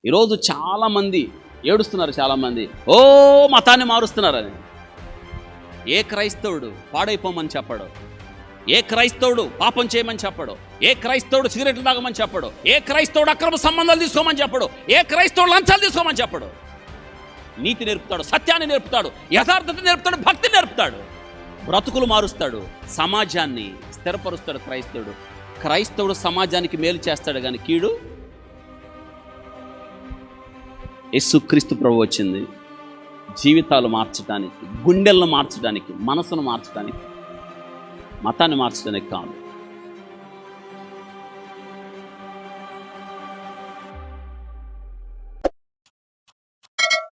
ఈరోజు చాలామంది ఏడుస్తున్నారు, చాలామంది ఓ మతాన్ని మారుస్తున్నారని. ఏ క్రైస్తవుడు పాడైపోమని చెప్పడు, ఏ క్రైస్తవుడు పాపం చేయమని చెప్పడు, ఏ క్రైస్తవుడు సిగరెట్లు తాగమని చెప్పడు, ఏ క్రైస్తవుడు అక్రమ సంబంధాలు తీసుకోమని చెప్పడు, ఏ క్రైస్తవుడు లంచాలు తీసుకోమని చెప్పడు. నీతి నేర్పుతాడు, సత్యాన్ని నేర్పుతాడు, యథార్థత నేర్పుతాడు, భక్తి నేర్పుతాడు, బ్రతుకులు మారుస్తాడు, సమాజాన్ని స్థిరపరుస్తాడు. క్రైస్తవుడు సమాజానికి మేలు చేస్తాడు, కానీ కీడు. యేసుక్రీస్తు ప్రభువు వచ్చింది జీవితాలు మార్చడానికి, గుండెలను మార్చడానికి, మనసును మార్చడానికి, మతాన్ని మార్చడానికి కాదు.